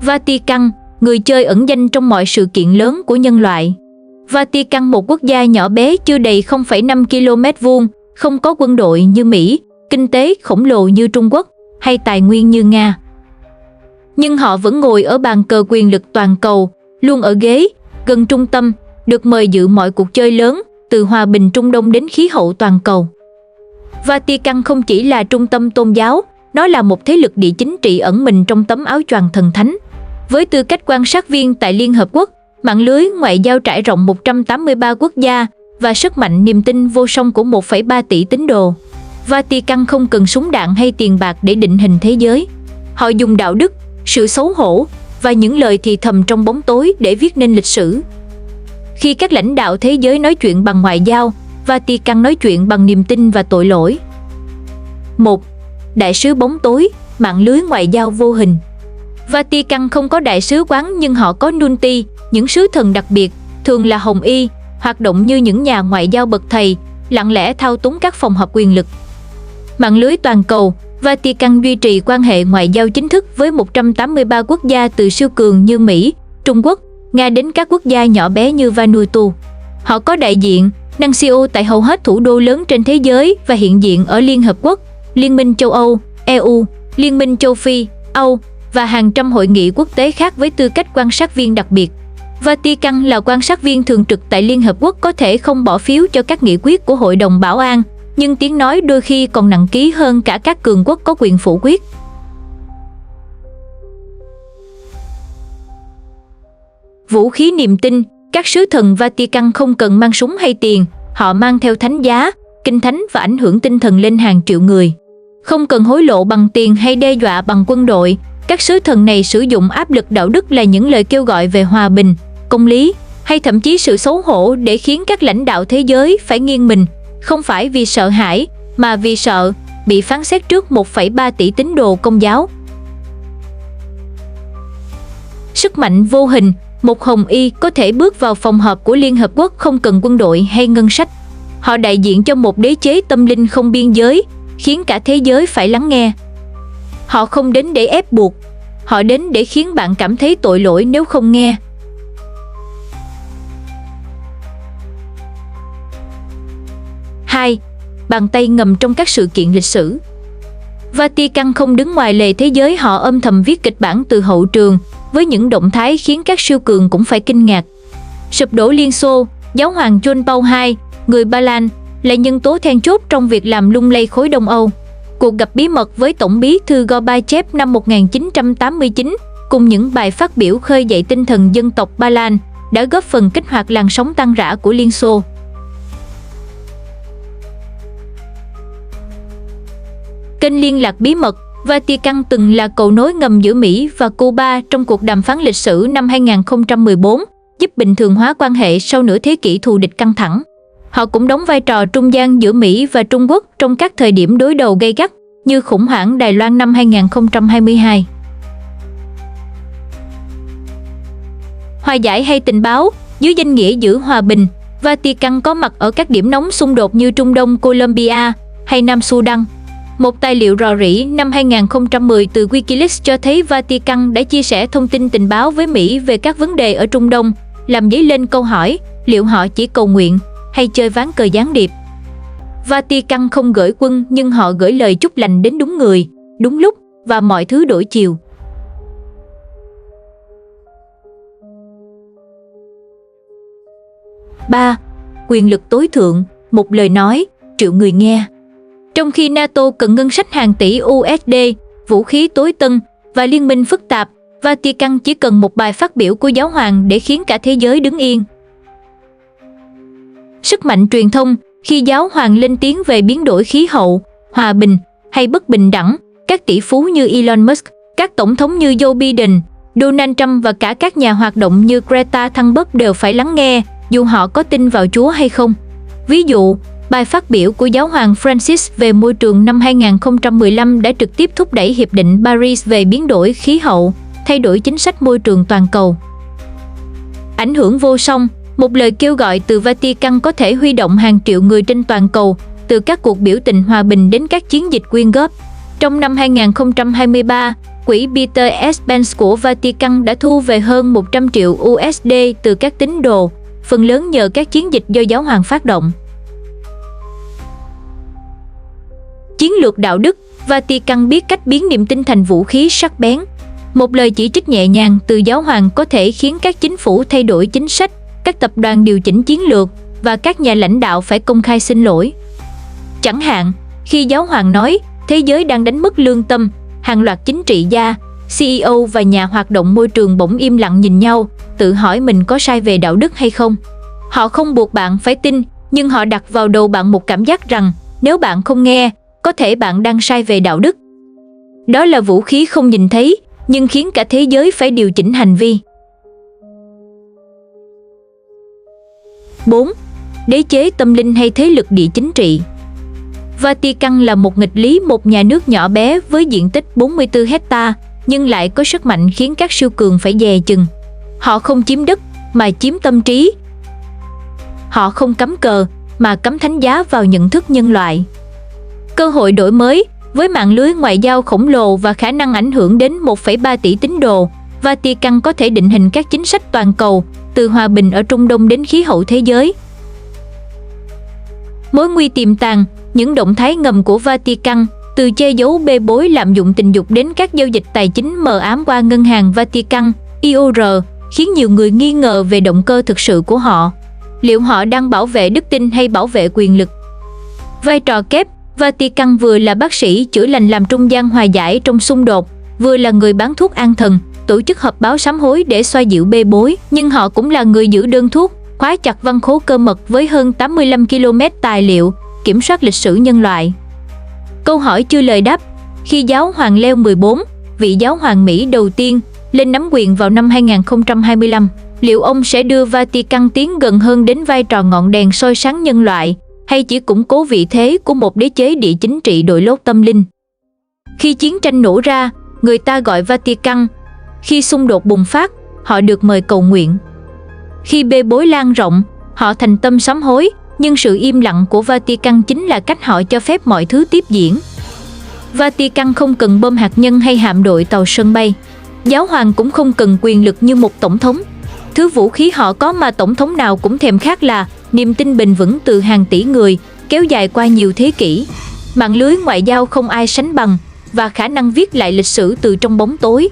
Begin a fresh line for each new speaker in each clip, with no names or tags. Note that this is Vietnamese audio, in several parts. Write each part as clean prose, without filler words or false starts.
Vatican, người chơi ẩn danh trong mọi sự kiện lớn của nhân loại. Vatican, một quốc gia nhỏ bé chưa đầy 0,5 km vuông, không có quân đội như Mỹ, kinh tế khổng lồ như Trung Quốc hay tài nguyên như Nga. Nhưng họ vẫn ngồi ở bàn cờ quyền lực toàn cầu, luôn ở ghế, gần trung tâm, được mời dự mọi cuộc chơi lớn, từ hòa bình Trung Đông đến khí hậu toàn cầu. Vatican không chỉ là trung tâm tôn giáo, nó là một thế lực địa chính trị ẩn mình trong tấm áo choàng thần thánh. Với tư cách quan sát viên tại Liên Hợp Quốc, mạng lưới ngoại giao trải rộng 183 quốc gia và sức mạnh niềm tin vô song của 1,3 tỷ tín đồ, Vatican không cần súng đạn hay tiền bạc để định hình thế giới. Họ dùng đạo đức, sự xấu hổ và những lời thì thầm trong bóng tối để viết nên lịch sử. Khi các lãnh đạo thế giới nói chuyện bằng ngoại giao, Vatican nói chuyện bằng niềm tin và tội lỗi. 1. Đại sứ bóng tối, mạng lưới ngoại giao vô hình. Vatican không có đại sứ quán nhưng họ có nunti, những sứ thần đặc biệt, thường là hồng y, hoạt động như những nhà ngoại giao bậc thầy, lặng lẽ thao túng các phòng họp quyền lực. Mạng lưới toàn cầu, Vatican duy trì quan hệ ngoại giao chính thức với 183 quốc gia từ siêu cường như Mỹ, Trung Quốc, Nga đến các quốc gia nhỏ bé như Vanuatu. Họ có đại diện, nuncio tại hầu hết thủ đô lớn trên thế giới và hiện diện ở Liên Hợp Quốc, Liên minh châu Âu, EU, Liên minh châu Phi, Âu và hàng trăm hội nghị quốc tế khác với tư cách quan sát viên đặc biệt. Vatican là quan sát viên thường trực tại Liên Hợp Quốc, có thể không bỏ phiếu cho các nghị quyết của Hội đồng Bảo an, nhưng tiếng nói đôi khi còn nặng ký hơn cả các cường quốc có quyền phủ quyết. Vũ khí niềm tin, các sứ thần Vatican không cần mang súng hay tiền, họ mang theo thánh giá, kinh thánh và ảnh hưởng tinh thần lên hàng triệu người. Không cần hối lộ bằng tiền hay đe dọa bằng quân đội, các sứ thần này sử dụng áp lực đạo đức là những lời kêu gọi về hòa bình, công lý, hay thậm chí sự xấu hổ để khiến các lãnh đạo thế giới phải nghiêng mình, không phải vì sợ hãi, mà vì sợ bị phán xét trước 1,3 tỷ tín đồ Công giáo. Sức mạnh vô hình, một hồng y có thể bước vào phòng họp của Liên Hợp Quốc không cần quân đội hay ngân sách. Họ đại diện cho một đế chế tâm linh không biên giới, khiến cả thế giới phải lắng nghe. Họ không đến để ép buộc, họ đến để khiến bạn cảm thấy tội lỗi nếu không nghe. Hai, bàn tay ngầm trong các sự kiện lịch sử. Vatican không đứng ngoài lề thế giới, họ âm thầm viết kịch bản từ hậu trường, với những động thái khiến các siêu cường cũng phải kinh ngạc. Sụp đổ Liên Xô, Giáo hoàng John Paul II, người Ba Lan, là nhân tố then chốt trong việc làm lung lay khối Đông Âu. Cuộc gặp bí mật với Tổng bí thư Gorbachev năm 1989, cùng những bài phát biểu khơi dậy tinh thần dân tộc Ba Lan, đã góp phần kích hoạt làn sóng tan rã của Liên Xô. Kênh liên lạc bí mật, Vatican từng là cầu nối ngầm giữa Mỹ và Cuba trong cuộc đàm phán lịch sử năm 2014, giúp bình thường hóa quan hệ sau nửa thế kỷ thù địch căng thẳng. Họ cũng đóng vai trò trung gian giữa Mỹ và Trung Quốc trong các thời điểm đối đầu gay gắt, như khủng hoảng Đài Loan năm 2022. Hòa giải hay tình báo, dưới danh nghĩa giữ hòa bình, Vatican có mặt ở các điểm nóng xung đột như Trung Đông, Colombia hay Nam Sudan. Một tài liệu rò rỉ năm 2010 từ Wikileaks cho thấy Vatican đã chia sẻ thông tin tình báo với Mỹ về các vấn đề ở Trung Đông, làm dấy lên câu hỏi liệu họ chỉ cầu nguyện hay chơi ván cờ gián điệp. Vatican không gửi quân nhưng họ gửi lời chúc lành đến đúng người, đúng lúc và mọi thứ đổi chiều. Ba, quyền lực tối thượng, một lời nói, triệu người nghe. Trong khi NATO cần ngân sách hàng tỷ USD, vũ khí tối tân và liên minh phức tạp, Vatican chỉ cần một bài phát biểu của giáo hoàng để khiến cả thế giới đứng yên. Sức mạnh truyền thông, khi giáo hoàng lên tiếng về biến đổi khí hậu, hòa bình hay bất bình đẳng, các tỷ phú như Elon Musk, các tổng thống như Joe Biden, Donald Trump và cả các nhà hoạt động như Greta Thunberg đều phải lắng nghe, dù họ có tin vào Chúa hay không. Ví dụ, bài phát biểu của giáo hoàng Francis về môi trường năm 2015 đã trực tiếp thúc đẩy Hiệp định Paris về biến đổi khí hậu, thay đổi chính sách môi trường toàn cầu. Ảnh hưởng vô song, một lời kêu gọi từ Vatican có thể huy động hàng triệu người trên toàn cầu, từ các cuộc biểu tình hòa bình đến các chiến dịch quyên góp. Trong năm 2023, quỹ Peter Spence của Vatican đã thu về hơn 100 triệu USD từ các tín đồ, phần lớn nhờ các chiến dịch do giáo hoàng phát động. Chiến lược đạo đức, Vatican biết cách biến niềm tin thành vũ khí sắc bén. Một lời chỉ trích nhẹ nhàng từ giáo hoàng có thể khiến các chính phủ thay đổi chính sách, các tập đoàn điều chỉnh chiến lược và các nhà lãnh đạo phải công khai xin lỗi. Chẳng hạn, khi giáo hoàng nói thế giới đang đánh mất lương tâm, hàng loạt chính trị gia, CEO và nhà hoạt động môi trường bỗng im lặng nhìn nhau, tự hỏi mình có sai về đạo đức hay không. Họ không buộc bạn phải tin, nhưng họ đặt vào đầu bạn một cảm giác rằng nếu bạn không nghe, có thể bạn đang sai về đạo đức. Đó là vũ khí không nhìn thấy, nhưng khiến cả thế giới phải điều chỉnh hành vi. 4. Đế chế tâm linh hay thế lực địa chính trị. Vatican là một nghịch lý, một nhà nước nhỏ bé với diện tích 44 hecta, nhưng lại có sức mạnh khiến các siêu cường phải dè chừng. Họ không chiếm đất, mà chiếm tâm trí. Họ không cắm cờ, mà cắm thánh giá vào nhận thức nhân loại. Cơ hội đổi mới, với mạng lưới ngoại giao khổng lồ và khả năng ảnh hưởng đến 1,3 tỷ tín đồ, Vatican có thể định hình các chính sách toàn cầu, từ hòa bình ở Trung Đông đến khí hậu thế giới. Mối nguy tiềm tàng, những động thái ngầm của Vatican, từ che giấu bê bối lạm dụng tình dục đến các giao dịch tài chính mờ ám qua ngân hàng Vatican, IOR, khiến nhiều người nghi ngờ về động cơ thực sự của họ. Liệu họ đang bảo vệ đức tin hay bảo vệ quyền lực? Vai trò kép, Vatican vừa là bác sĩ chữa lành làm trung gian hòa giải trong xung đột, vừa là người bán thuốc an thần, tổ chức họp báo sám hối để xoa dịu bê bối, nhưng họ cũng là người giữ đơn thuốc, khóa chặt văn khố cơ mật với hơn 85 km tài liệu, kiểm soát lịch sử nhân loại. Câu hỏi chưa lời đáp, khi giáo hoàng Leo 14, vị giáo hoàng Mỹ đầu tiên, lên nắm quyền vào năm 2025, liệu ông sẽ đưa Vatican tiến gần hơn đến vai trò ngọn đèn soi sáng nhân loại, hay chỉ củng cố vị thế của một đế chế địa chính trị đội lốt tâm linh? Khi chiến tranh nổ ra, người ta gọi Vatican. Khi xung đột bùng phát, họ được mời cầu nguyện. Khi bê bối lan rộng, họ thành tâm sám hối, nhưng sự im lặng của Vatican chính là cách họ cho phép mọi thứ tiếp diễn. Vatican không cần bom hạt nhân hay hạm đội tàu sân bay. Giáo hoàng cũng không cần quyền lực như một tổng thống. Thứ vũ khí họ có mà tổng thống nào cũng thèm khát là niềm tin bền vững từ hàng tỷ người, kéo dài qua nhiều thế kỷ, mạng lưới ngoại giao không ai sánh bằng, và khả năng viết lại lịch sử từ trong bóng tối.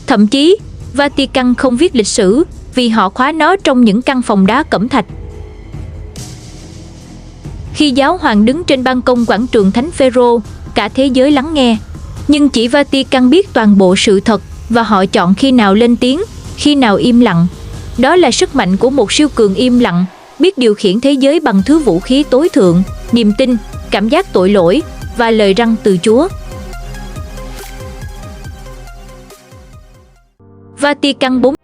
Thậm chí, Vatican không viết lịch sử vì họ khóa nó trong những căn phòng đá cẩm thạch. Khi giáo hoàng đứng trên ban công quảng trường Thánh Phêrô, cả thế giới lắng nghe. Nhưng chỉ Vatican biết toàn bộ sự thật, và họ chọn khi nào lên tiếng, khi nào im lặng. Đó là sức mạnh của một siêu cường im lặng, biết điều khiển thế giới bằng thứ vũ khí tối thượng, niềm tin, cảm giác tội lỗi và lời răn từ Chúa. Vatican 4.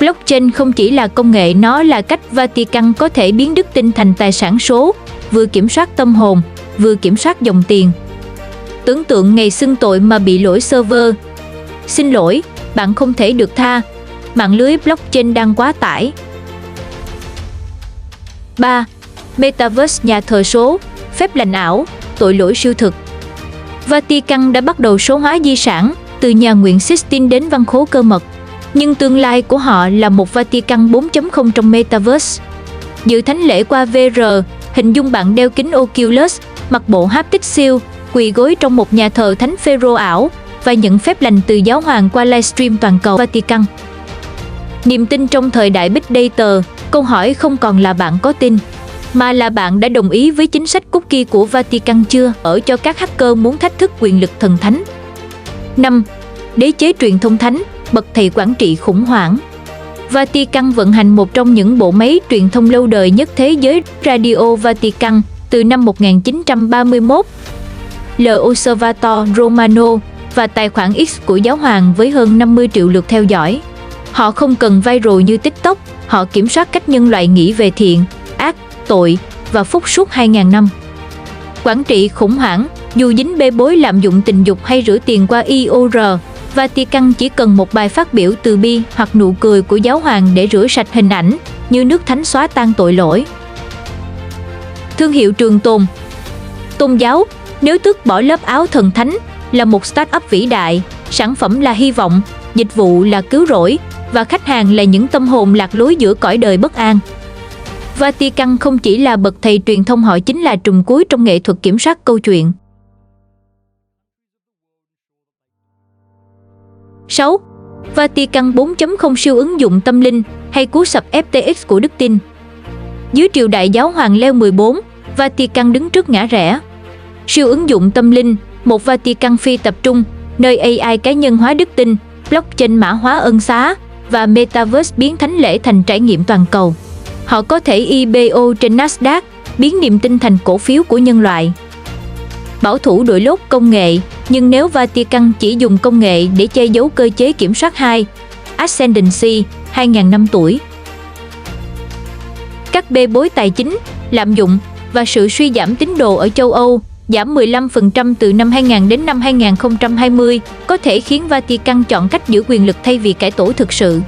Blockchain không chỉ là công nghệ, nó là cách Vatican có thể biến đức tin thành tài sản số, vừa kiểm soát tâm hồn, vừa kiểm soát dòng tiền. Tưởng tượng ngày xưng tội mà bị lỗi server. Xin lỗi, bạn không thể được tha. Mạng lưới blockchain đang quá tải. 3. Metaverse, nhà thờ số, phép lành ảo, tội lỗi siêu thực. Vatican đã bắt đầu số hóa di sản, từ nhà nguyện Sistine đến văn khố cơ mật. Nhưng tương lai của họ là một Vatican 4.0 trong Metaverse. Dự thánh lễ qua VR, hình dung bạn đeo kính Oculus, mặc bộ haptic siêu, quỳ gối trong một nhà thờ thánh Phêrô ảo và nhận phép lành từ giáo hoàng qua livestream toàn cầu Vatican. Niềm tin trong thời đại Big Data, câu hỏi không còn là bạn có tin, mà là bạn đã đồng ý với chính sách cookie của Vatican chưa, ở cho các hacker muốn thách thức quyền lực thần thánh. 5. Đế chế truyền thông thánh, bậc thầy quản trị khủng hoảng. Vatican vận hành một trong những bộ máy truyền thông lâu đời nhất thế giới, Radio Vatican, từ năm 1931. L'Osservatore Romano và tài khoản X của giáo hoàng với hơn 50 triệu lượt theo dõi. Họ không cần viral như TikTok, họ kiểm soát cách nhân loại nghĩ về thiện, ác, tội và phúc suốt 2.000 năm. Quản trị khủng hoảng, dù dính bê bối lạm dụng tình dục hay rửa tiền qua IOR, Vatican chỉ cần một bài phát biểu từ bi hoặc nụ cười của giáo hoàng để rửa sạch hình ảnh, như nước thánh xóa tan tội lỗi. Thương hiệu trường tồn. Tôn giáo, nếu tước bỏ lớp áo thần thánh, là một startup vĩ đại, sản phẩm là hy vọng, dịch vụ là cứu rỗi, và khách hàng là những tâm hồn lạc lối giữa cõi đời bất an. Vatican không chỉ là bậc thầy truyền thông, họ chính là trùm cuối trong nghệ thuật kiểm soát câu chuyện. 6. Vatican 4.0, siêu ứng dụng tâm linh, hay cú sập FTX của đức tin. Dưới triều đại giáo hoàng Leo 14, Vatican đứng trước ngã rẽ. Siêu ứng dụng tâm linh, một Vatican phi tập trung, nơi AI cá nhân hóa đức tin, blockchain mã hóa ân xá và Metaverse biến thánh lễ thành trải nghiệm toàn cầu. Họ có thể IPO trên Nasdaq, biến niềm tin thành cổ phiếu của nhân loại. Bảo thủ đội lốt công nghệ, nhưng nếu Vatican chỉ dùng công nghệ để che giấu cơ chế kiểm soát 2, Ascendancy, 2.000 năm tuổi. Các bê bối tài chính, lạm dụng và sự suy giảm tín đồ ở châu Âu, giảm 15% từ năm 2000 đến năm 2020, có thể khiến Vatican chọn cách giữ quyền lực thay vì cải tổ thực sự.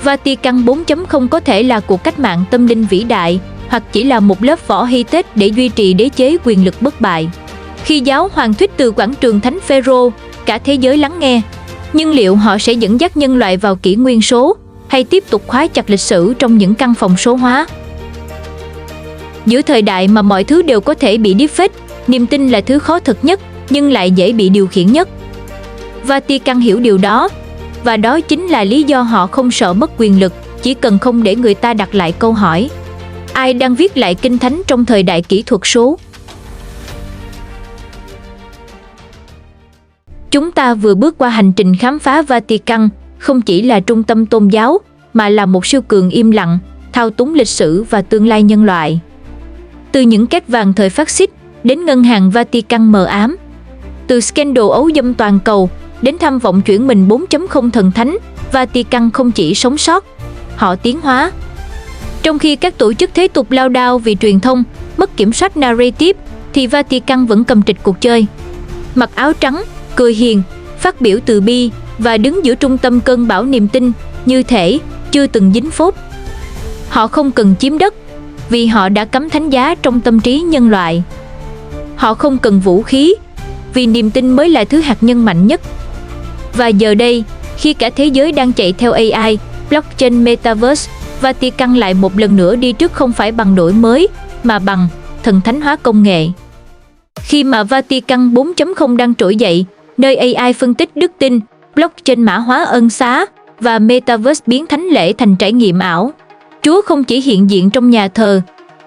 Vatican 4.0 có thể là cuộc cách mạng tâm linh vĩ đại, hoặc chỉ là một lớp vỏ hy tết để duy trì đế chế quyền lực bất bại. Khi giáo hoàng thuyết từ quảng trường Thánh Phêrô, cả thế giới lắng nghe. Nhưng liệu họ sẽ dẫn dắt nhân loại vào kỷ nguyên số, hay tiếp tục khóa chặt lịch sử trong những căn phòng số hóa? Giữa thời đại mà mọi thứ đều có thể bị deepfake, niềm tin là thứ khó thực nhất, nhưng lại dễ bị điều khiển nhất. Vatican hiểu điều đó, và đó chính là lý do họ không sợ mất quyền lực, chỉ cần không để người ta đặt lại câu hỏi: ai đang viết lại kinh thánh trong thời đại kỹ thuật số? Chúng ta vừa bước qua hành trình khám phá Vatican, không chỉ là trung tâm tôn giáo, mà là một siêu cường im lặng, thao túng lịch sử và tương lai nhân loại. Từ những két vàng thời phát xít đến ngân hàng Vatican mờ ám, từ scandal ấu dâm toàn cầu đến tham vọng chuyển mình 4.0 thần thánh, Vatican không chỉ sống sót, họ tiến hóa. Trong khi các tổ chức thế tục lao đao vì truyền thông, mất kiểm soát narrative, thì Vatican vẫn cầm trịch cuộc chơi. Mặc áo trắng, cười hiền, phát biểu từ bi và đứng giữa trung tâm cơn bão niềm tin, như thể chưa từng dính phốt. Họ không cần chiếm đất, vì họ đã cắm thánh giá trong tâm trí nhân loại. Họ không cần vũ khí, vì niềm tin mới là thứ hạt nhân mạnh nhất. Và giờ đây, khi cả thế giới đang chạy theo AI, blockchain, metaverse, Vatican lại một lần nữa đi trước, không phải bằng đổi mới, mà bằng thần thánh hóa công nghệ. Khi mà Vatican 4.0 đang trỗi dậy, nơi AI phân tích đức tin, blockchain mã hóa ân xá và metaverse biến thánh lễ thành trải nghiệm ảo, Chúa không chỉ hiện diện trong nhà thờ,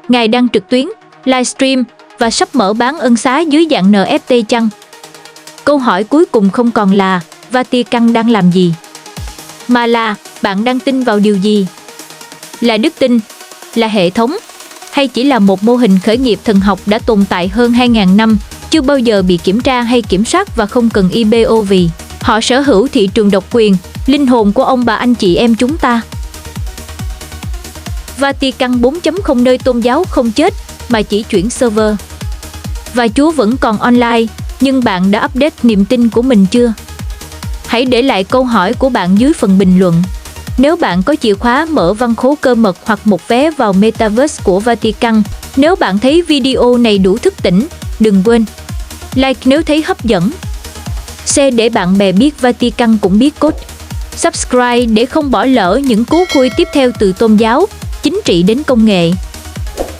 Ngài đang trực tuyến, livestream và sắp mở bán ân xá dưới dạng NFT chăng? Câu hỏi cuối cùng không còn là Vatican đang làm gì, mà là bạn đang tin vào điều gì? Là đức tin, là hệ thống, hay chỉ là một mô hình khởi nghiệp thần học đã tồn tại hơn 2.000 năm, chưa bao giờ bị kiểm tra hay kiểm soát và không cần IPO vì họ sở hữu thị trường độc quyền, linh hồn của ông bà anh chị em chúng ta. Vatican 4.0 nơi tôn giáo không chết mà chỉ chuyển server. Và Chúa vẫn còn online, nhưng bạn đã update niềm tin của mình chưa? Hãy để lại câu hỏi của bạn dưới phần bình luận. Nếu bạn có chìa khóa mở văn khố cơ mật hoặc một vé vào Metaverse của Vatican, nếu bạn thấy video này đủ thức tỉnh, đừng quên like nếu thấy hấp dẫn, share để bạn bè biết Vatican cũng biết code, subscribe để không bỏ lỡ những cú khui tiếp theo từ tôn giáo, chính trị đến công nghệ.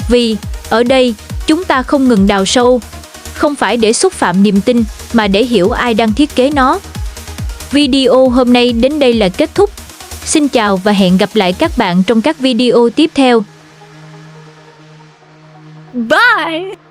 Vì ở đây, chúng ta không ngừng đào sâu, không phải để xúc phạm niềm tin mà để hiểu ai đang thiết kế nó. Video hôm nay đến đây là kết thúc. Xin chào và hẹn gặp lại các bạn trong các video tiếp theo.
Bye!